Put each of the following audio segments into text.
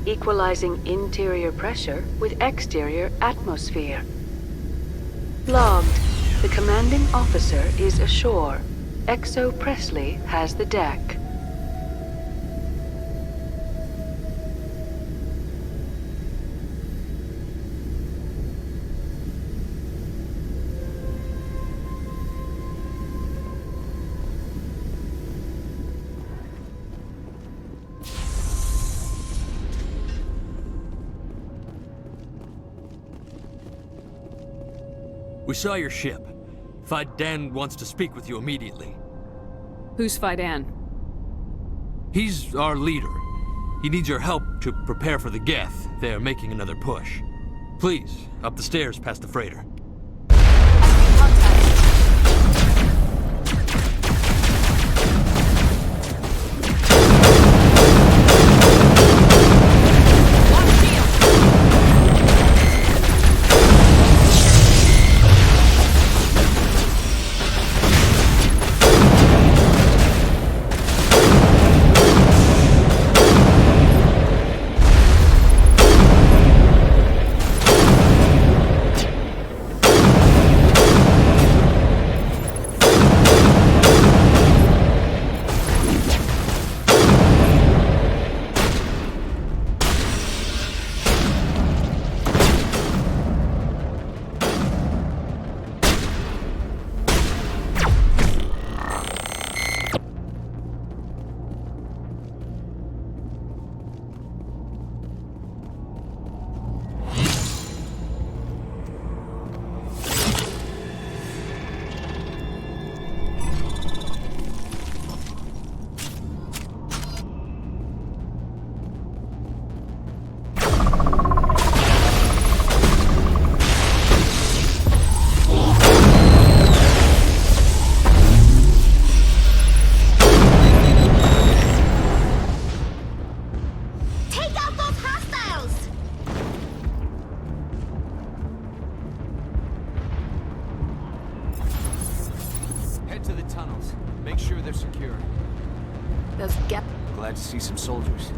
Equalizing interior pressure with exterior atmosphere. Logged. The commanding officer is ashore. XO Presley has the deck. We saw your ship. Fidan wants to speak with you immediately. Who's Fidan? He's our leader. He needs your help to prepare for the Geth. They're making another push. Please, up the stairs past the freighter. Glad to see some soldiers.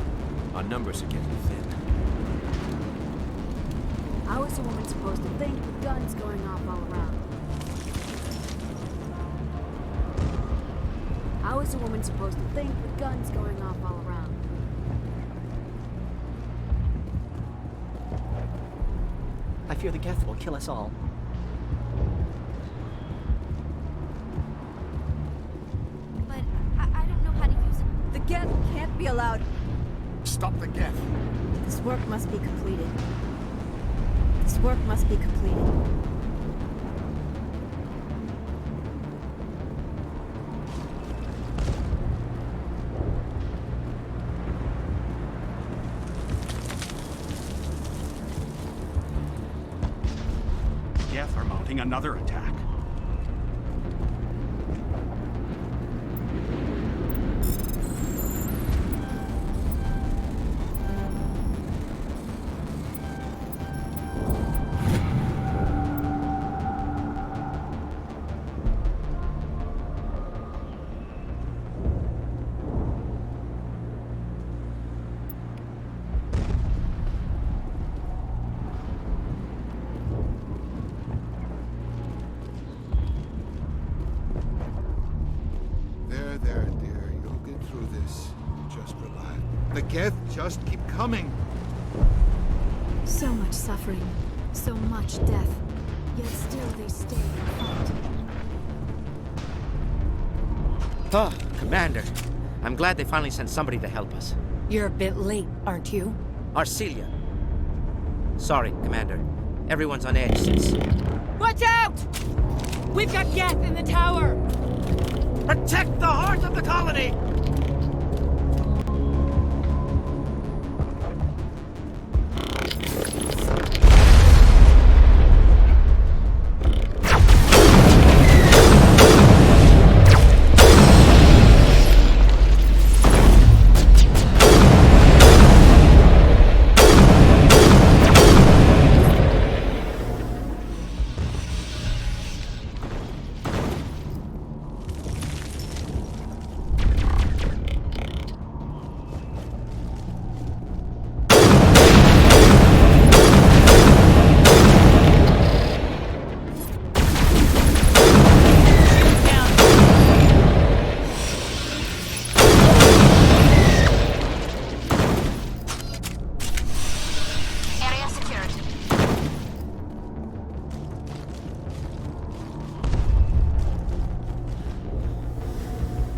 Our numbers are getting thin. How is a woman supposed to think with guns going off all around? How is a woman supposed to think with guns going off all around? I fear the Geth will kill us all. But I don't know how to use it. The Geth can't be allowed. Stop the Geth. This work must be completed. This work must be completed. Geth are mounting another attack. there, dear. You'll get through this. Just relax. The Geth just keep coming. So much suffering, so much death, yet still they stay and fight. Oh, Commander. I'm glad they finally sent somebody to help us. You're a bit late, aren't you? Arcelia. Sorry, Commander. Everyone's on edge since... Watch out! We've got Geth in the tower! Protect the heart of the colony!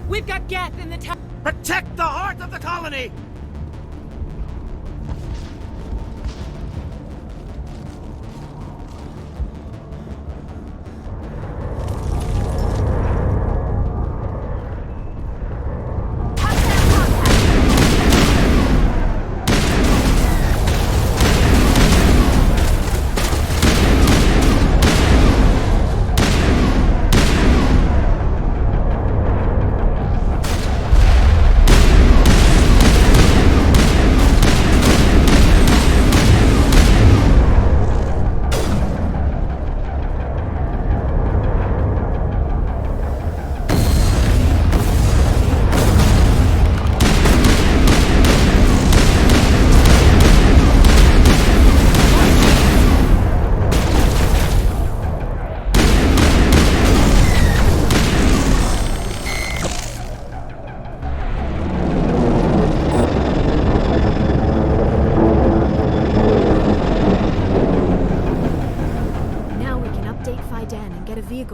We've got Geth in the tower! Protect the heart of the colony!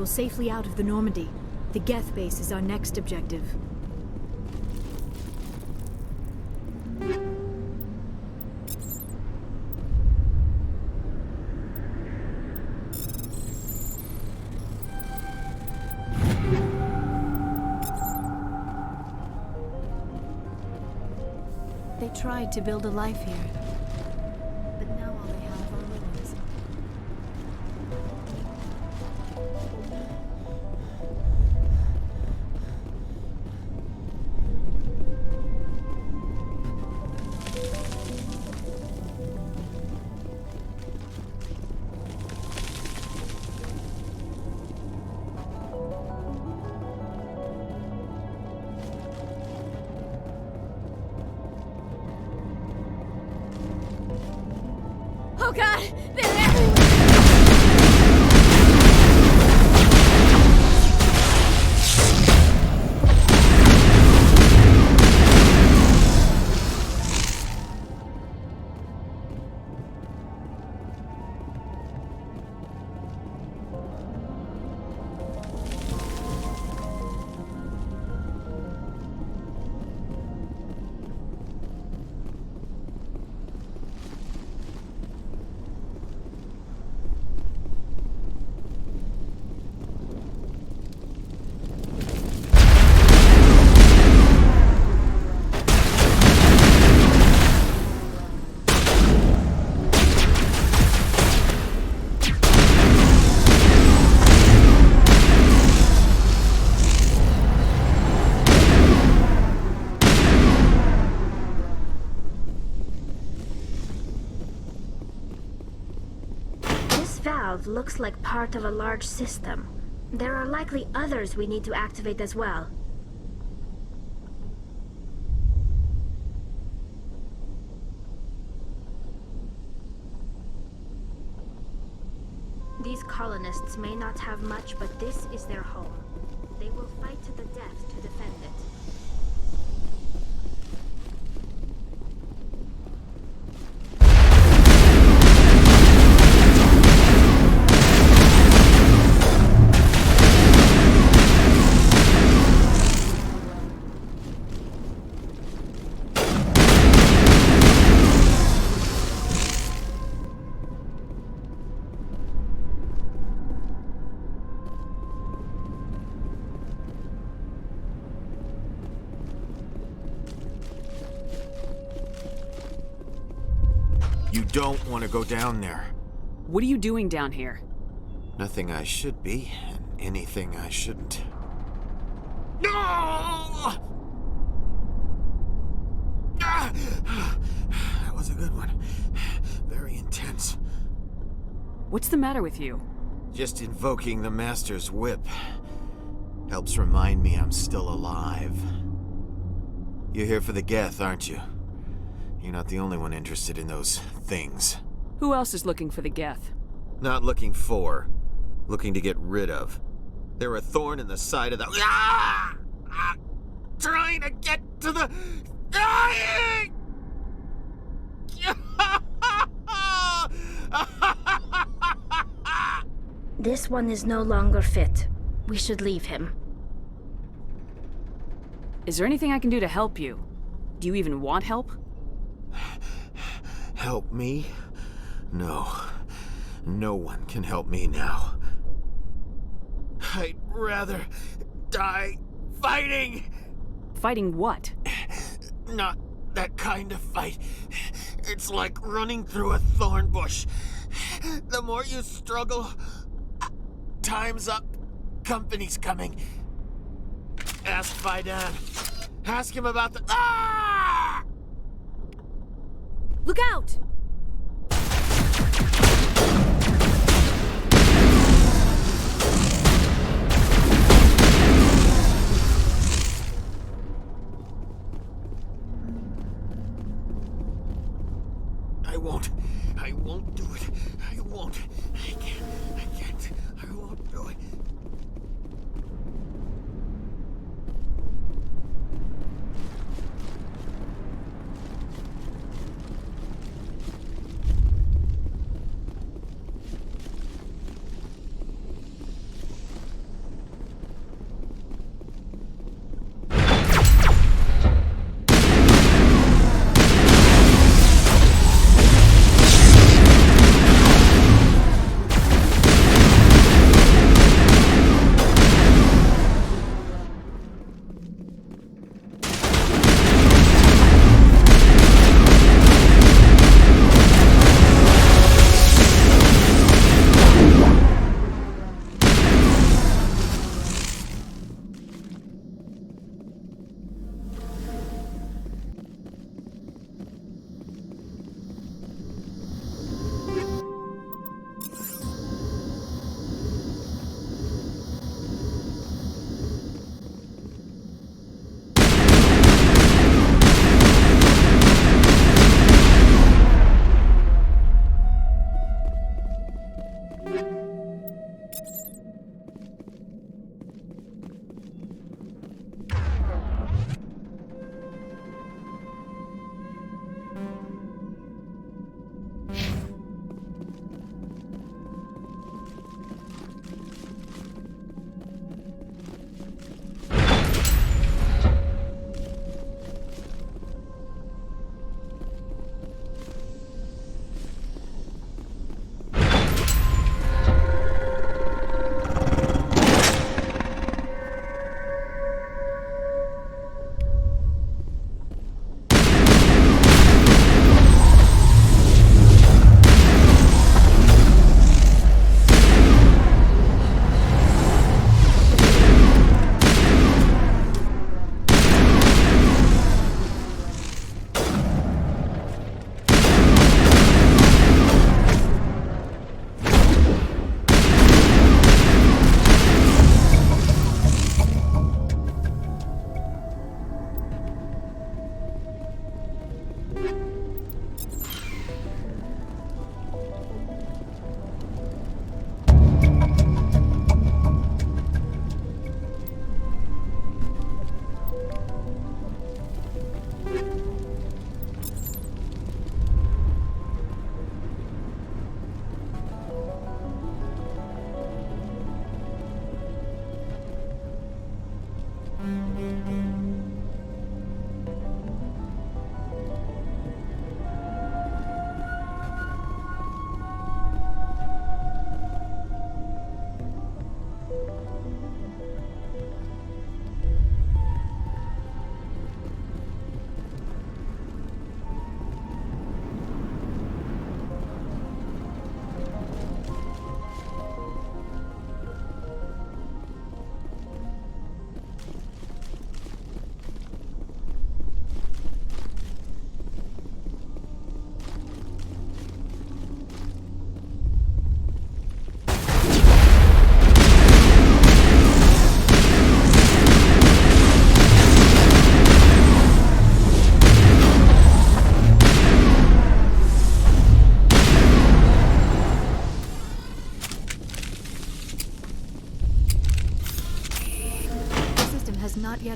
Safely out of the Normandy. The Geth base is our next objective. They tried to build a life here, but now all they have are ruins. Oh god! They're everywhere! Valve looks like part of a large system. There are likely others we need to activate as well. These colonists may not have much, but this is their home. They will fight to the death to defend it. You don't want to go down there. What are you doing down here? Nothing I should be, and anything I shouldn't. No! That was a good one. Very intense. What's the matter with you? Just invoking the Master's whip helps remind me I'm still alive. You're here for the Geth, aren't you? You're not the only one interested in those things. Who else is looking for the Geth? Not looking for, looking to get rid of. They're a thorn in the side of the... Trying to get to the... Dying! This one is no longer fit. We should leave him. Is there anything I can do to help you? Do you even want help? Help me? No. No one can help me now. I'd rather die fighting! Fighting what? Not that kind of fight. It's like running through a thorn bush. The more you struggle, time's up. Company's coming. Ask Faidan. Ask him about the... Ah! Look out! I won't do it. I won't. I can't. I won't do it.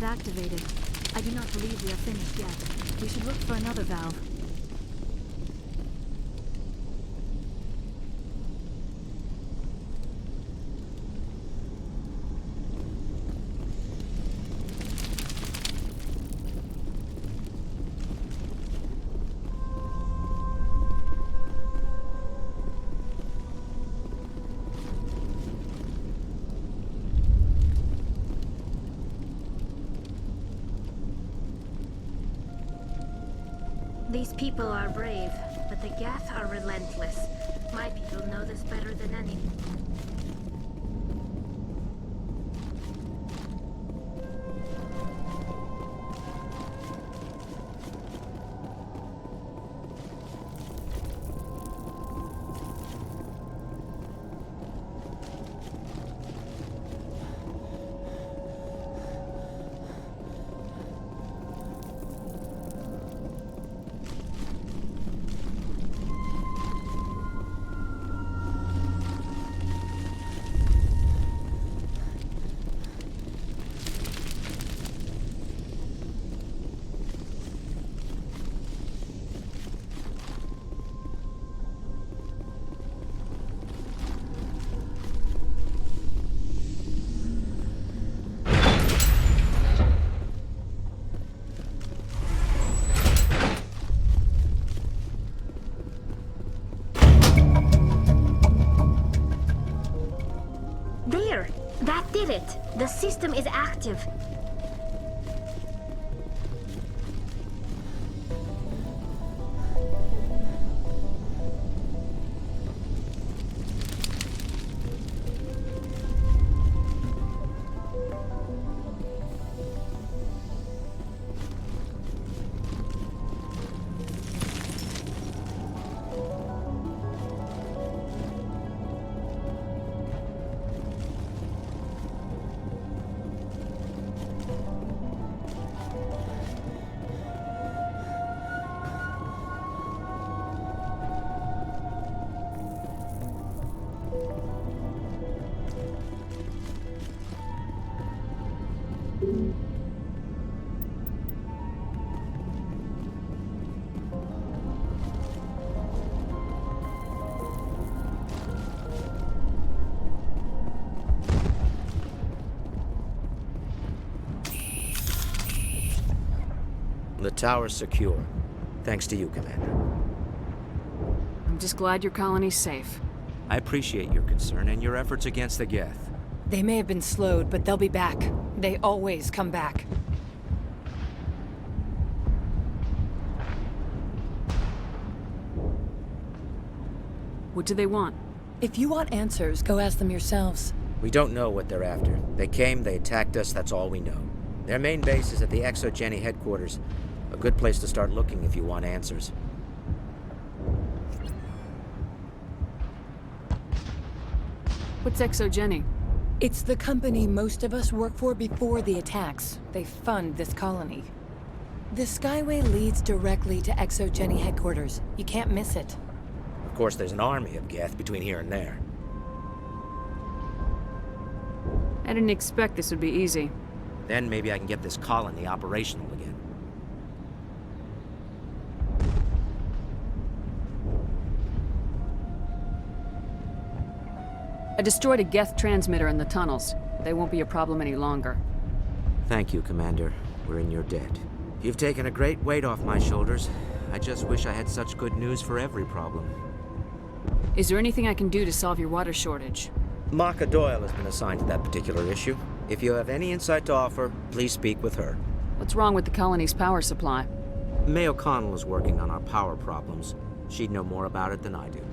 get activated. I do not believe we are finished yet. We should look for another valve. These people are brave, but the Geth are relentless. My people know this better than any. There! That did it! The system is active. The tower's secure. Thanks to you, Commander. I'm just glad your colony's safe. I appreciate your concern and your efforts against the Geth. They may have been slowed, but they'll be back. They always come back. What do they want? If you want answers, go ask them yourselves. We don't know what they're after. They came, they attacked us, that's all we know. Their main base is at the Exogeny headquarters. A good place to start looking if you want answers. What's Exogeny? It's the company most of us work for before the attacks. They fund this colony. The Skyway leads directly to Exogeny headquarters. You can't miss it. Of course, there's an army of Geth between here and there. I didn't expect this would be easy. Then maybe I can get this colony operational again. I destroyed a Geth transmitter in the tunnels. They won't be a problem any longer. Thank you, Commander. We're in your debt. You've taken a great weight off my shoulders. I just wish I had such good news for every problem. Is there anything I can do to solve your water shortage? Maka Doyle has been assigned to that particular issue. If you have any insight to offer, please speak with her. What's wrong with the colony's power supply? May O'Connell is working on our power problems. She'd know more about it than I do.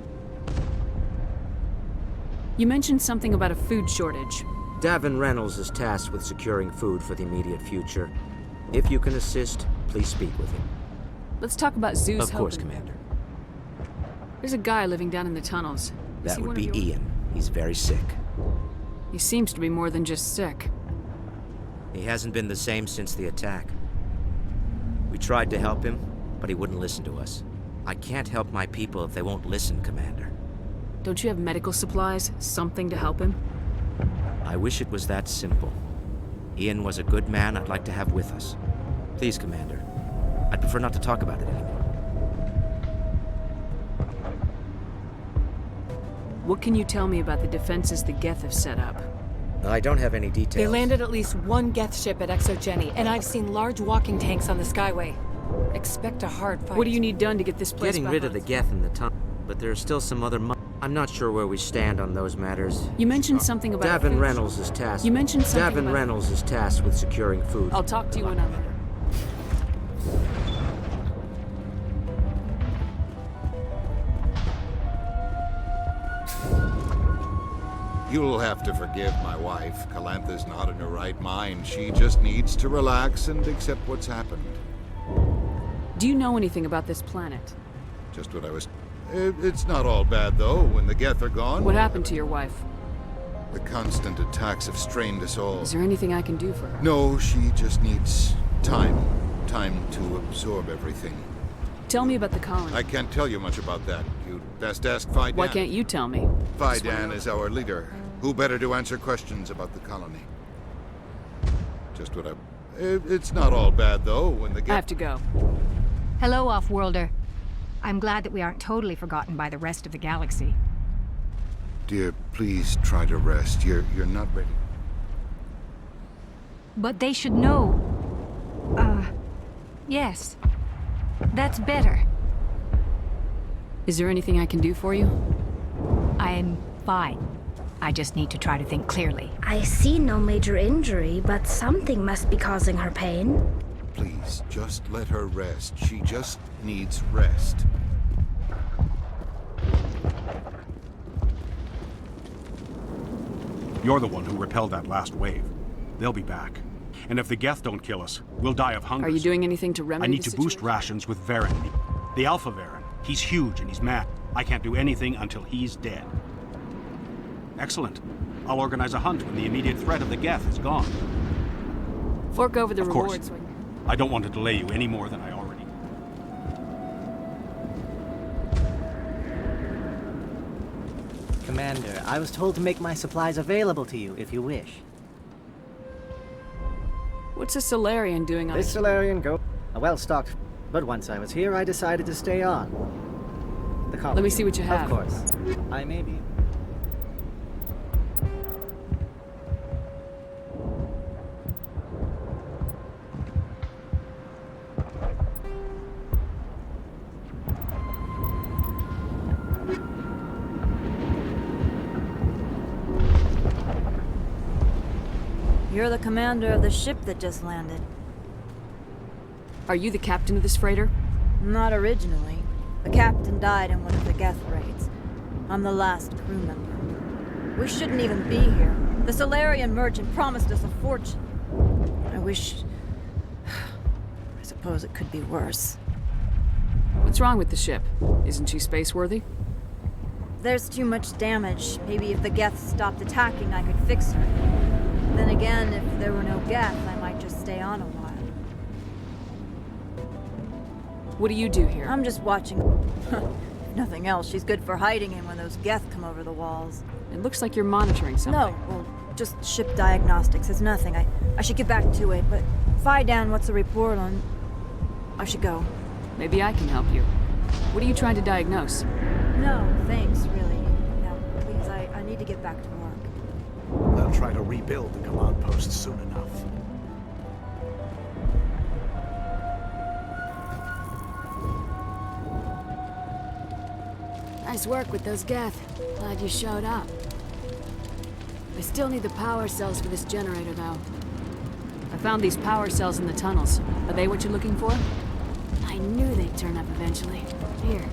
You mentioned something about a food shortage. Davin Reynolds is tasked with securing food for the immediate future. If you can assist, please speak with him. Let's talk about Zeus Of course, Hogan. Commander. There's a guy living down in the tunnels. Is That he would one be of your... Ian. He's very sick. He seems to be more than just sick. He hasn't been the same since the attack. We tried to help him, but he wouldn't listen to us. I can't help my people if they won't listen, Commander. Don't you have medical supplies? Something to help him? I wish it was that simple. Ian was a good man I'd like to have with us. Please, Commander. I'd prefer not to talk about it anymore. What can you tell me about the defenses the Geth have set up? I don't have any details. They landed at least one Geth ship at Exogeny, and I've seen large walking tanks on the Skyway. Expect a hard fight. What do you need done to get this place Getting back rid on of the its- Geth in the tunnel, but there are still some other I'm not sure where we stand on those matters. You mentioned something about Davin food. Reynolds is tasked. You mentioned something Davin about- Reynolds is tasked with securing food. I'll talk to you when I'm there. You'll have to forgive my wife. Calantha's not in her right mind. She just needs to relax and accept what's happened. Do you know anything about this planet? Just what I was... It's not all bad, though, when the Geth are gone. What happened to your wife? The constant attacks have strained us all. Is there anything I can do for her? No, she just needs time. Time to absorb everything. Tell me about the colony. I can't tell you much about that. You'd best ask Fidan. Why can't you tell me? Fidan is our leader. Who better to answer questions about the colony? Just what I... It's not all bad, though, when the I have to go. Hello, Off-Worlder. I'm glad that we aren't totally forgotten by the rest of the galaxy. Dear, please try to rest. You're not ready. But they should know. Yes. That's better. Is there anything I can do for you? I'm fine. I just need to try to think clearly. I see no major injury, but something must be causing her pain. Please, just let her rest. She just needs rest. You're the one who repelled that last wave. They'll be back. And if the Geth don't kill us, we'll die of hunger. Are you soon. doing anything to remedy I need the to boost situation? rations with Varen. The Alpha Varen. He's huge and he's mad. I can't do anything until he's dead. Excellent. I'll organize a hunt when the immediate threat of the Geth is gone. Fork over the Of course. rewards. I don't want to delay you any more than I already... Commander, I was told to make my supplies available to you if you wish. What's a Solarian doing on This Solarian go... A well-stocked... But once I was here, I decided to stay on. The colony. Let me see what you have. Of course. I may be... You're the commander of the ship that just landed. Are you the captain of this freighter? Not originally. The captain died in one of the Geth raids. I'm the last crew member. We shouldn't even be here. The Solarian merchant promised us a fortune. I wish... I suppose it could be worse. What's wrong with the ship? Isn't she space-worthy? There's too much damage. Maybe if the Geth stopped attacking, I could fix her. Then again, if there were no Geth, I might just stay on a while. What do you do here? I'm just watching. If nothing else, she's good for hiding in when those Geth come over the walls. It looks like you're monitoring something. No, well, just ship diagnostics. It's nothing. I should get back to it, but Fidan, what's the report on... I should go. Maybe I can help you. What are you trying to diagnose? No, thanks, really. Now, please, I need to get back to work. They'll try to rebuild the command post soon enough. Nice work with those Geth. Glad you showed up. I still need the power cells for this generator, though. I found these power cells in the tunnels. Are they what you're looking for? I knew they'd turn up eventually. Here,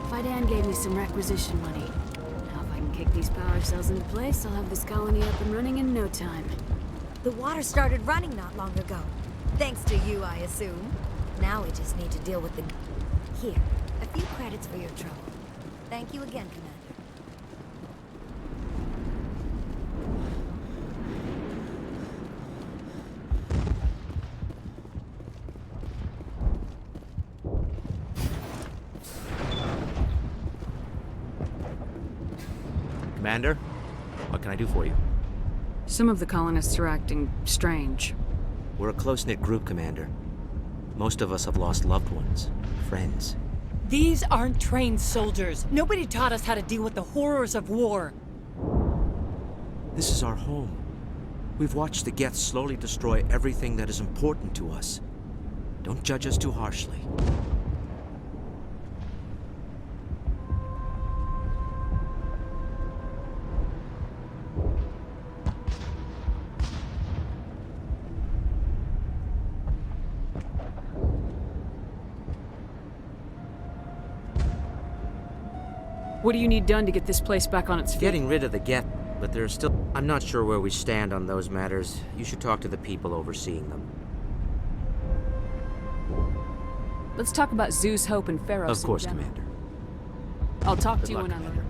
Fidan gave me some requisition money. Now if I can kick these power cells into place, I'll have this colony up and running in no time. The water started running not long ago. Thanks to you, I assume. Now we just need to deal with the... Here, a few credits for your trouble. Thank you again, Commander. Commander, what can I do for you? Some of the colonists are acting strange. We're a close-knit group, Commander. Most of us have lost loved ones, friends. These aren't trained soldiers. Nobody taught us how to deal with the horrors of war. This is our home. We've watched the Geth slowly destroy everything that is important to us. Don't judge us too harshly. What do you need done to get this place back on its feet? Getting rid of the Geth, but there's still... I'm not sure where we stand on those matters. You should talk to the people overseeing them. Let's talk about Zeus, Hope, and Pharaoh. Of course, Commander. I'll talk Good to you luck, when I'm Commander. ready.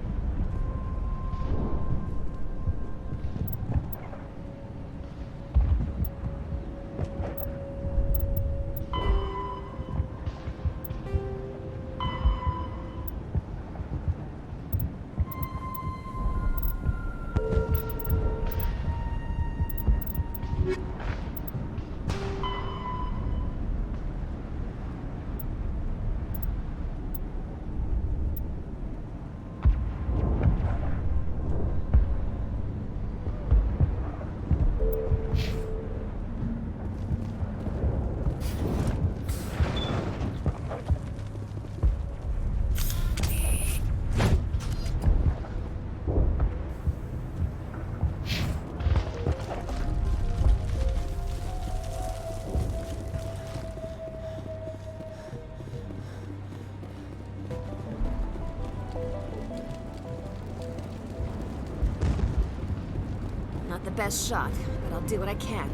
Not the best shot, but I'll do what I can.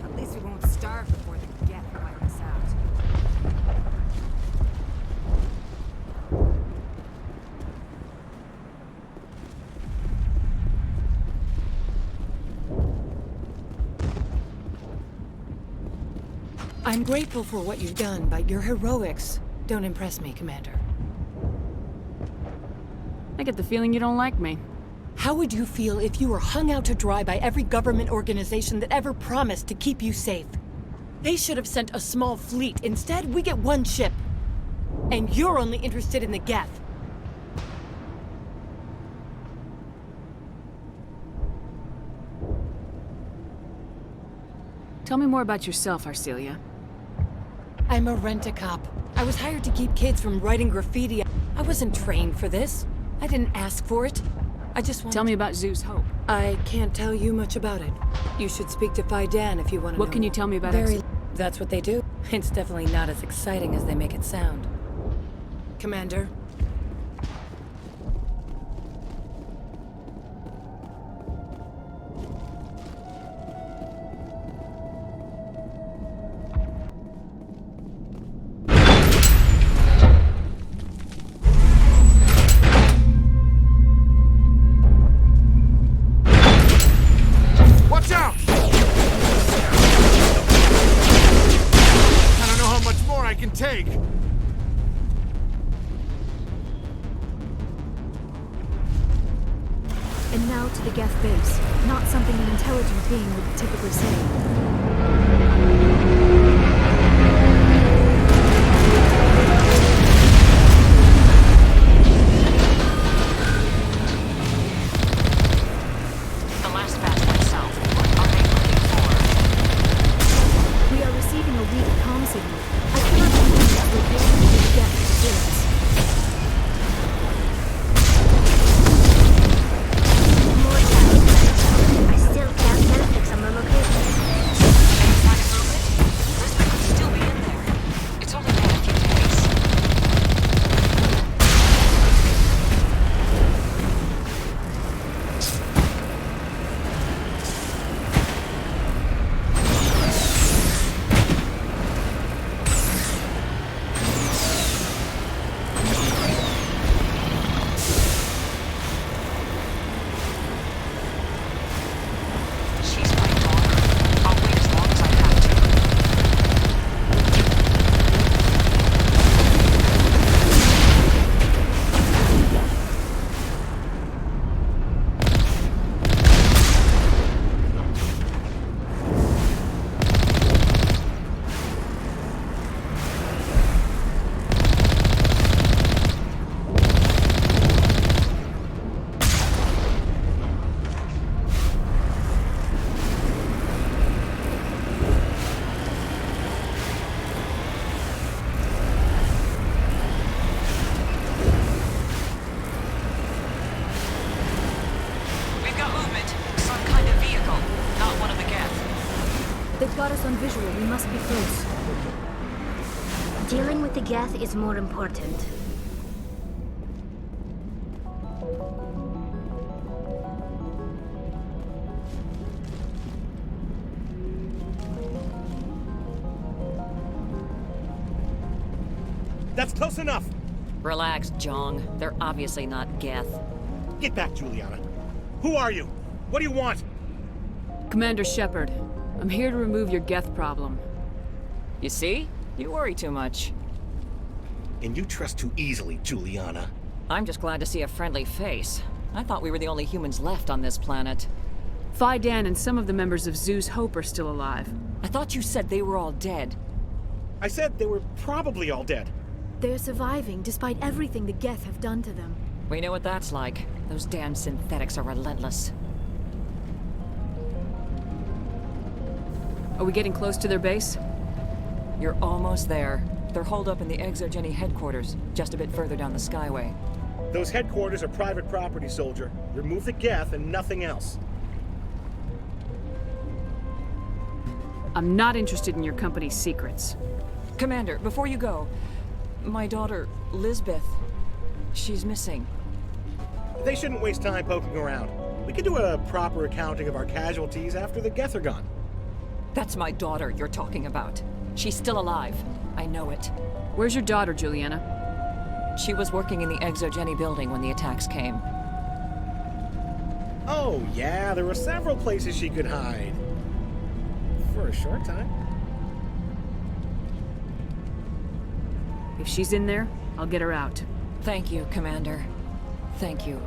At least we won't starve before the Geth wipe us out. I'm grateful for what you've done, but your heroics don't impress me, Commander. I get the feeling you don't like me. How would you feel if you were hung out to dry by every government organization that ever promised to keep you safe? They should have sent a small fleet. Instead, we get one ship. And you're only interested in the Geth. Tell me more about yourself, Arcelia. I'm a rent-a-cop. I was hired to keep kids from writing graffiti. I wasn't trained for this. I didn't ask for it. I just want. Tell me about Zeus Hope. I can't tell you much about it. You should speak to Fidan if you want to know. What can you tell me about Very. Exit? That's what they do. It's definitely not as exciting as they make it sound. Commander. Watch out! I don't know how much more I can take. And now to the Geth base. Not something an intelligent being would typically say. The last batch went south. What are they looking for? We are receiving a weak comm signal. I cannot believe that we're getting to the Geth experience. More attacks. visual. We must be close. Dealing with the Geth is more important. That's close enough! Relax, Jong. They're obviously not Geth. Get back, Juliana. Who are you? What do you want? Commander Shepard, I'm here to remove your Geth problem. You see? You worry too much. And you trust too easily, Juliana. I'm just glad to see a friendly face. I thought we were the only humans left on this planet. Phi Dan and some of the members of Zoo's Hope are still alive. I thought you said they were all dead. I said they were probably all dead. They're surviving despite everything the Geth have done to them. We know what that's like. Those damn synthetics are relentless. Are we getting close to their base? You're almost there. They're holed up in the Exogeny headquarters, just a bit further down the Skyway. Those headquarters are private property, soldier. Remove the Geth and nothing else. I'm not interested in your company's secrets. Commander, before you go, my daughter, Lisbeth, she's missing. They shouldn't waste time poking around. We can do a proper accounting of our casualties after the Geth are gone. That's my daughter you're talking about. She's still alive. I know it. Where's your daughter, Juliana? She was working in the Exogeny building when the attacks came. Oh, yeah, there were several places she could hide. For a short time. If she's in there, I'll get her out. Thank you, Commander. Thank you.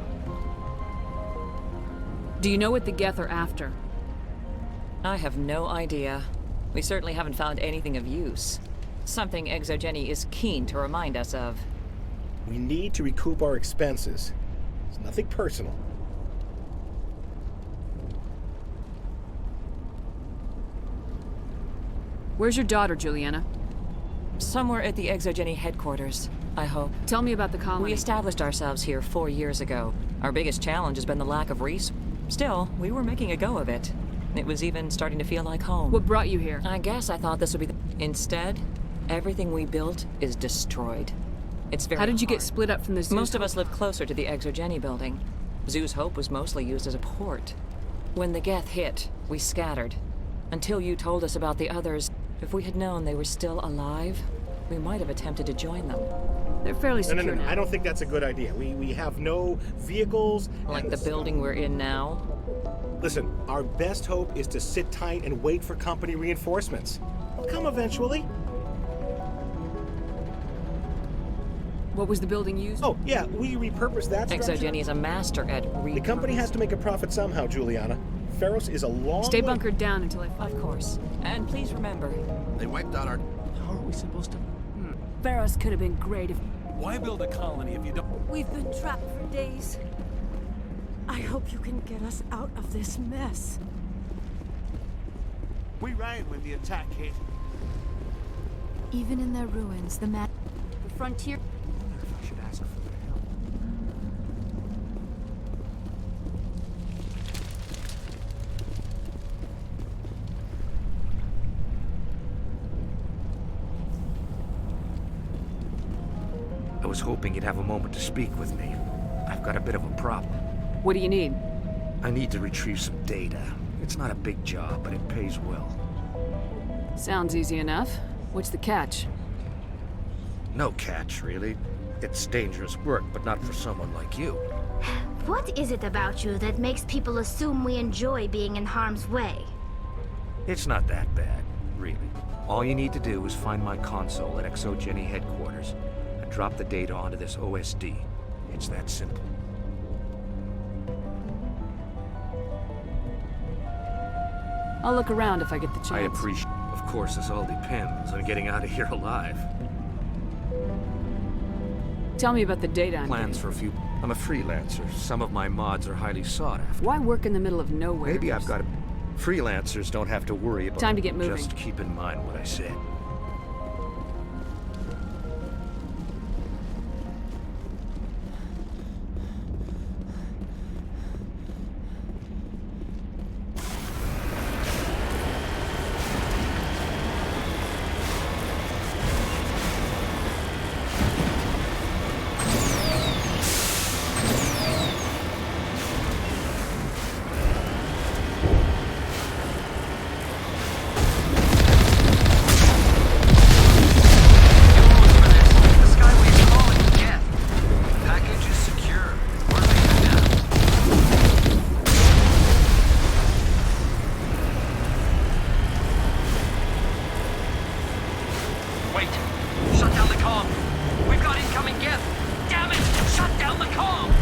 Do you know what the Geth are after? I have no idea. We certainly haven't found anything of use. Something Exogeny is keen to remind us of. We need to recoup our expenses. It's nothing personal. Where's your daughter, Juliana? Somewhere at the Exogeny headquarters, I hope. Tell me about the colony. We established ourselves here 4 years ago. Our biggest challenge has been the lack of resources. Still, we were making a go of it. It was even starting to feel like home. What brought you here? I guess I thought this would be the... Instead, everything we built is destroyed. It's very How did you hard. get split up from the Zoo's Most of Hope? us lived closer to the Exogeny building. Zoo's Hope was mostly used as a port. When the Geth hit, we scattered. Until you told us about the others, if we had known they were still alive, we might have attempted to join them. They're fairly secure No. now. I don't think that's a good idea. We have no vehicles. Like the building we're in now? Listen, our best hope is to sit tight and wait for company reinforcements. They'll come eventually. What was the building used? Oh, yeah, we repurposed that structure. Exogeny is a master at The company has to make a profit somehow, Juliana. Ferros is a long Stay way- bunkered down until I find... Of course. And please remember... They wiped out our... How are we supposed to... Ferros could have been great if... Why build a colony if you don't... We've been trapped for days. I hope you can get us out of this mess. We ran when the attack hit. Even in their ruins, the frontier... I wonder if I should ask for their help. I was hoping you'd have a moment to speak with me. I've got a bit of a problem. What do you need? I need to retrieve some data. It's not a big job, but it pays well. Sounds easy enough. What's the catch? No catch, really. It's dangerous work, but not for someone like you. What is it about you that makes people assume we enjoy being in harm's way? It's not that bad, really. All you need to do is find my console at Exogeny headquarters and drop the data onto this OSD. It's that simple. I'll look around if I get the chance. I appreciate... Of course, this all depends on getting out of here alive. Tell me about the data I'm Plans getting. for a few... I'm a freelancer. Some of my mods are highly sought after. Why work in the middle of nowhere? Maybe I've got a... Freelancers don't have to worry about... Time to get moving. Just keep in mind what I said. Wait. Shut down the comm. We've got incoming Geth. Damn it! Shut down the comm!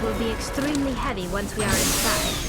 Will be extremely heavy once we are inside.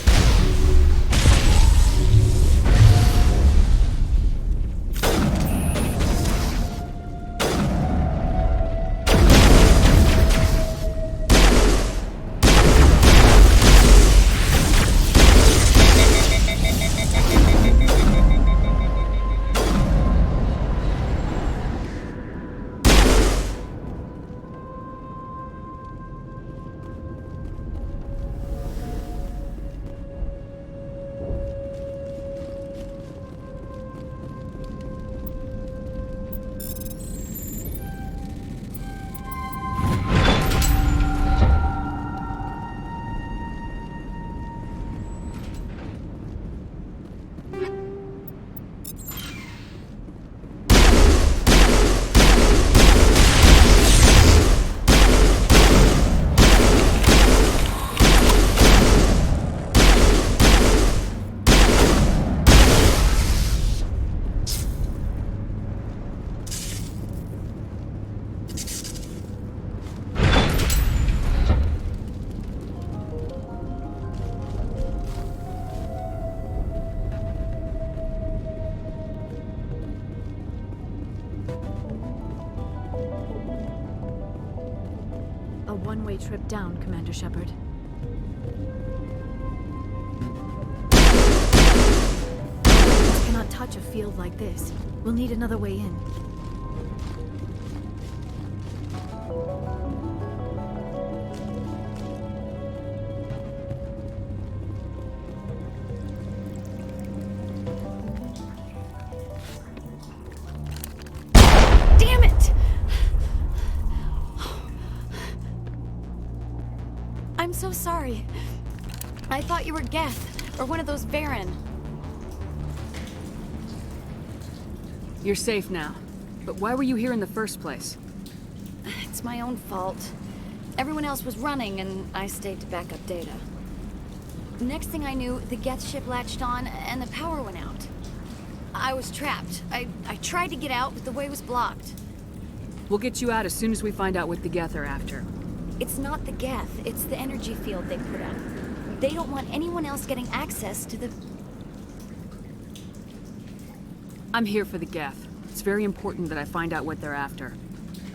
A one-way trip down, Commander Shepard. We cannot touch a field like this. We'll need another way in. Damn it! I'm so sorry. I thought you were Geth, or one of those Varen. You're safe now. But why were you here in the first place? It's my own fault. Everyone else was running, and I stayed to back up data. Next thing I knew, the Geth ship latched on, and the power went out. I was trapped. I tried to get out, but the way was blocked. We'll get you out as soon as we find out what the Geth are after. It's not the Geth, it's the energy field they put up. They don't want anyone else getting access to the... I'm here for the Geth. It's very important that I find out what they're after.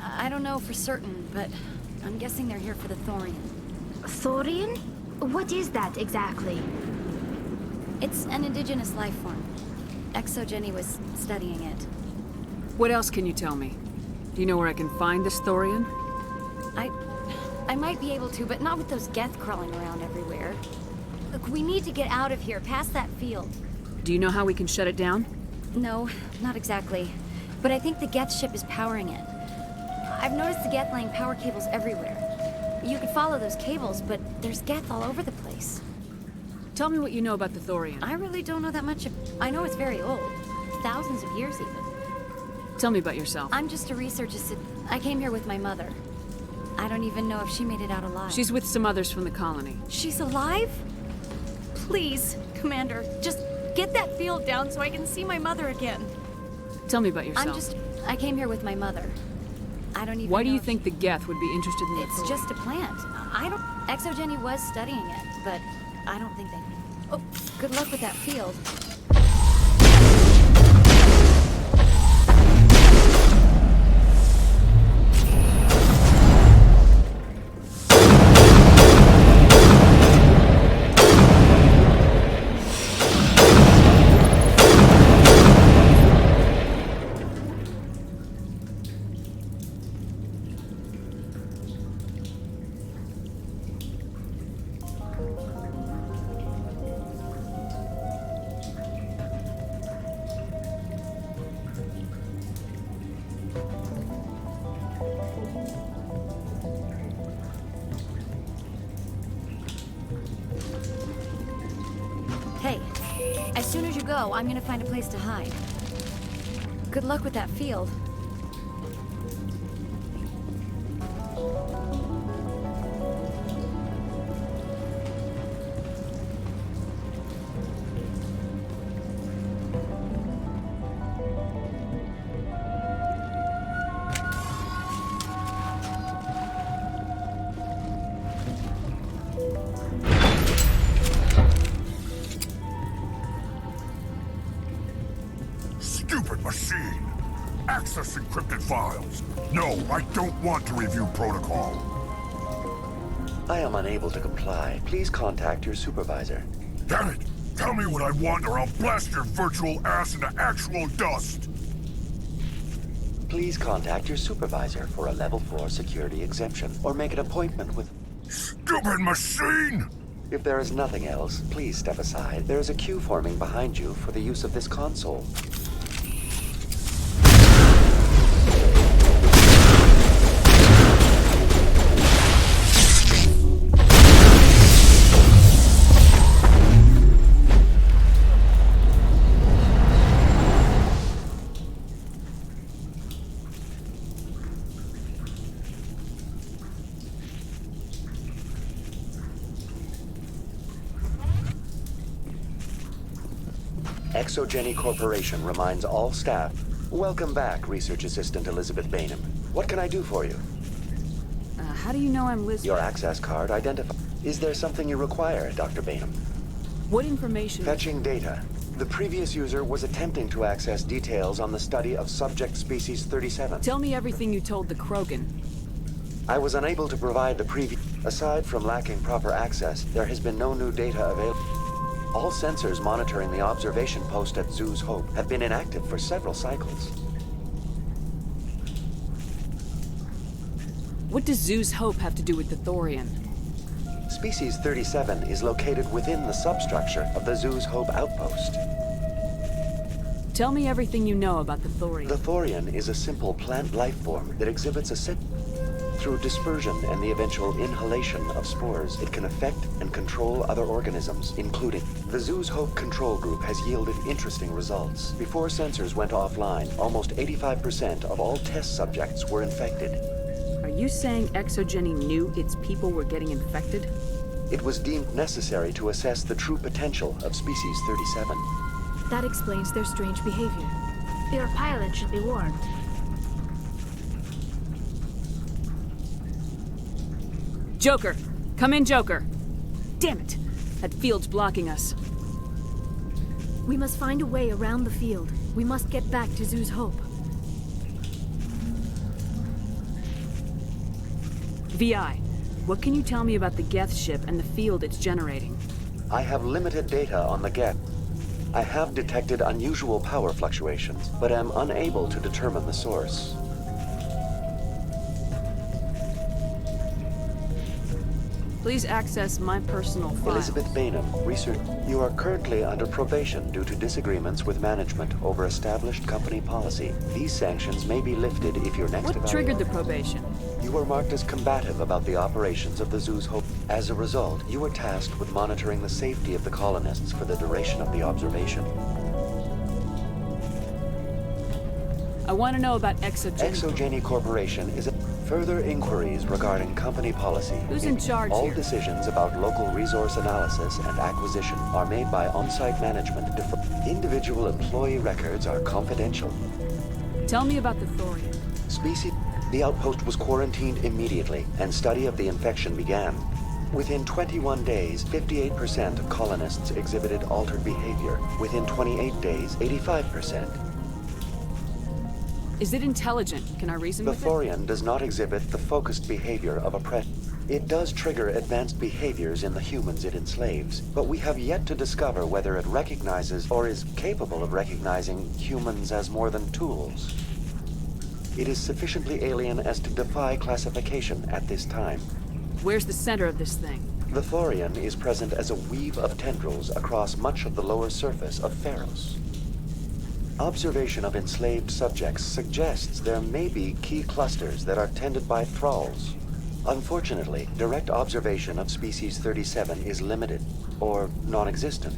I don't know for certain, but I'm guessing they're here for the Thorian. Thorian? What is that exactly? It's an indigenous life form. Exogeny was studying it. What else can you tell me? Do you know where I can find this Thorian? I might be able to, but not with those Geth crawling around everywhere. Look, we need to get out of here, past that field. Do you know how we can shut it down? No, not exactly. But I think the Geth ship is powering it. I've noticed the Geth laying power cables everywhere. You could follow those cables, but there's Geth all over the place. Tell me what you know about the Thorian. I really don't know that much. I know it's very old. Thousands of years, even. Tell me about yourself. I'm just a research assistant. I came here with my mother. I don't even know if she made it out alive. She's with some others from the colony. She's alive? Please, Commander, just get that field down so I can see my mother again. Tell me about yourself. I came here with my mother. I don't even Why do know you if think the Geth would be interested in the It's Thorian? just a plant. I don't... Exogeny was studying it, but I don't think they... Oh, good luck with that field. As soon as you go, I'm gonna find a place to hide. Good luck with that field. Stupid machine! Access encrypted files. No, I don't want to review protocol. I am unable to comply. Please contact your supervisor. Damn it! Tell me what I want or I'll blast your virtual ass into actual dust! Please contact your supervisor for a level 4 security exemption, or make an appointment with... Stupid machine! If there is nothing else, please step aside. There is a queue forming behind you for the use of this console. Exogeny Corporation reminds all staff. Welcome back, Research Assistant Elizabeth Bainham. What can I do for you? How do you know I'm Liz? Your access card identified. Is there something you require, Dr. Bainham? What information? Fetching data. The previous user was attempting to access details on the study of subject species 37. Tell me everything you told the Krogan. I was unable to provide the previous... Aside from lacking proper access, there has been no new data available. All sensors monitoring the observation post at Zoo's Hope have been inactive for several cycles. What does Zoo's Hope have to do with the Thorian? Species 37 is located within the substructure of the Zoo's Hope outpost. Tell me everything you know about the Thorian. The Thorian is a simple plant life form that exhibits a set... Through dispersion and the eventual inhalation of spores, it can affect and control other organisms, including... The Zoo's Hope control group has yielded interesting results. Before sensors went offline, almost 85% of all test subjects were infected. Are you saying Exogeny knew its people were getting infected? It was deemed necessary to assess the true potential of Species 37. That explains their strange behavior. Your pilot should be warned. Joker! Come in, Joker! Damn it! That field's blocking us. We must find a way around the field. We must get back to Zoo's Hope. VI, what can you tell me about the Geth ship and the field it's generating? I have limited data on the Geth. I have detected unusual power fluctuations, but am unable to determine the source. Please access my personal files. Elizabeth Bainham, research. You are currently under probation due to disagreements with management over established company policy. These sanctions may be lifted if your next What triggered the probation? You were marked as combative about the operations of the Zoo's Hope. As a result, you were tasked with monitoring the safety of the colonists for the duration of the observation. I want to know about Exogeny. Exogeny Corporation is a... Further inquiries regarding company policy. Who's in charge All here? decisions about local resource analysis and acquisition are made by on-site management. Individual employee records are confidential. Tell me about the Thorian. Species... The outpost was quarantined immediately, and study of the infection began. Within 21 days, 58% of colonists exhibited altered behavior. Within 28 days, 85%. Is it intelligent? Can I reason The with Thorian does not exhibit the focused behavior of a predator. It does trigger advanced behaviors in the humans it enslaves, but we have yet to discover whether it recognizes or is capable of recognizing humans as more than tools. It is sufficiently alien as to defy classification at this time. Where's the center of this thing? The Thorian is present as a weave of tendrils across much of the lower surface of Pharos. Observation of enslaved subjects suggests there may be key clusters that are tended by thralls. Unfortunately, direct observation of Species 37 is limited, or non-existent.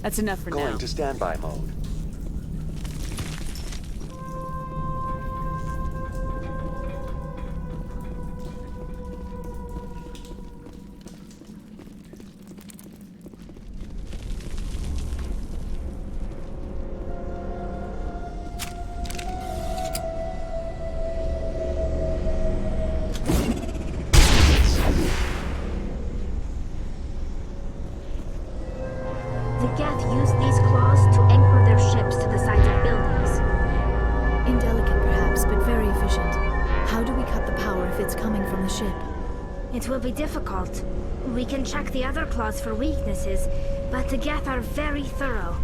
That's enough for now. Going to standby mode. The Geth use these claws to anchor their ships to the sides of buildings. Indelicate perhaps, but very efficient. How do we cut the power if it's coming from the ship? It will be difficult. We can check the other claws for weaknesses, but the Geth are very thorough.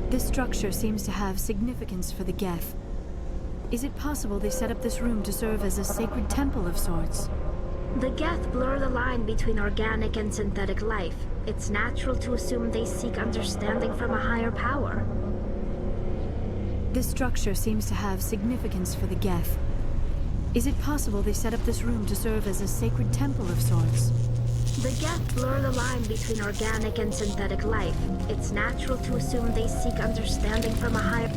This structure seems to have significance for the Geth. Is it possible they set up this room to serve as a sacred temple of sorts? The Geth blur the line between organic and synthetic life. It's natural to assume they seek understanding from a higher power. This structure seems to have significance for the Geth. Is it possible they set up this room to serve as a sacred temple of sorts? The Geth blur the line between organic and synthetic life. It's natural to assume they seek understanding from a higher...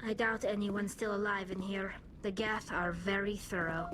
I doubt anyone's still alive in here. The Geth are very thorough.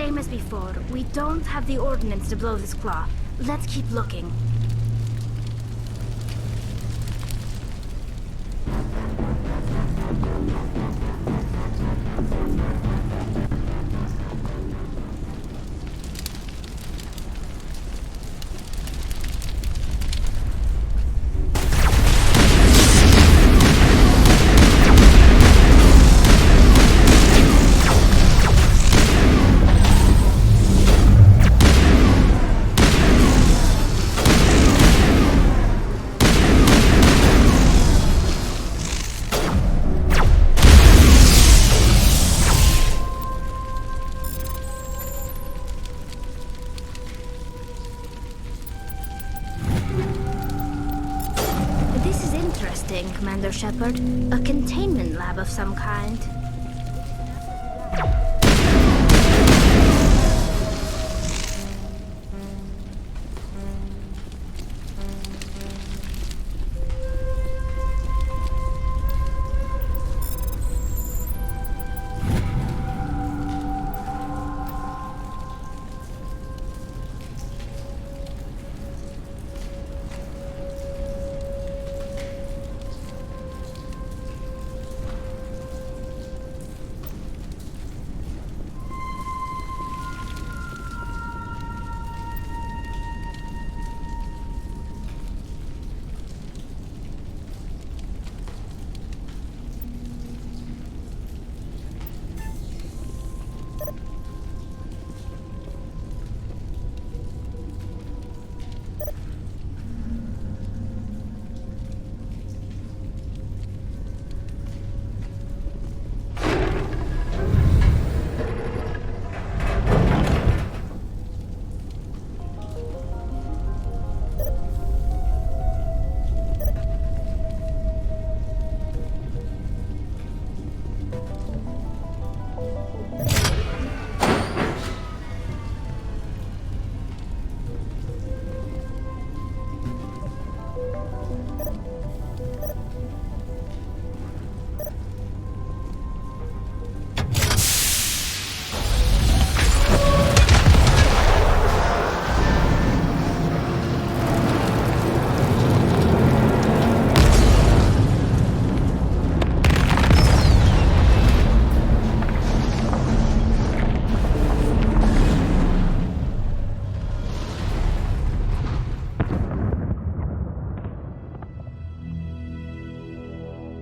Same as before, we don't have the ordnance to blow this claw. Let's keep looking. Commander Shepard. A containment lab of some kind.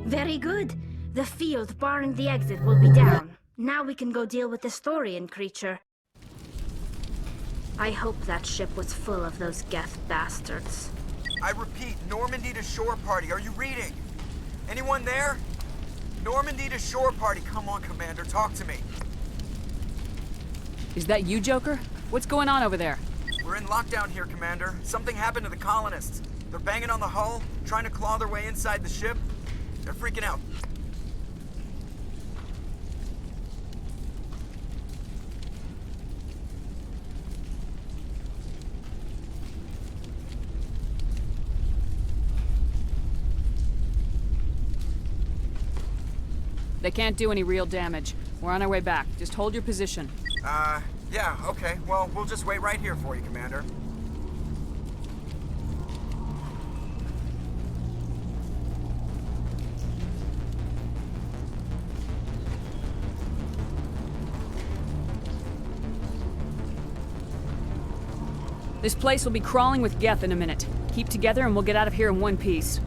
Very good. The field barring the exit will be down. Now we can go deal with the Storian creature. I hope that ship was full of those Geth bastards. I repeat, Normandy to shore party. Are you reading? Anyone there? Normandy to shore party. Come on, Commander, talk to me. Is that you, Joker? What's going on over there? We're in lockdown here, Commander. Something happened to the colonists. They're banging on the hull, trying to claw their way inside the ship. They're freaking out. They can't do any real damage. We're on our way back. Just hold your position. Yeah, okay. Well, we'll just wait right here for you, Commander. This place will be crawling with Geth in a minute. Keep together and we'll get out of here in one piece.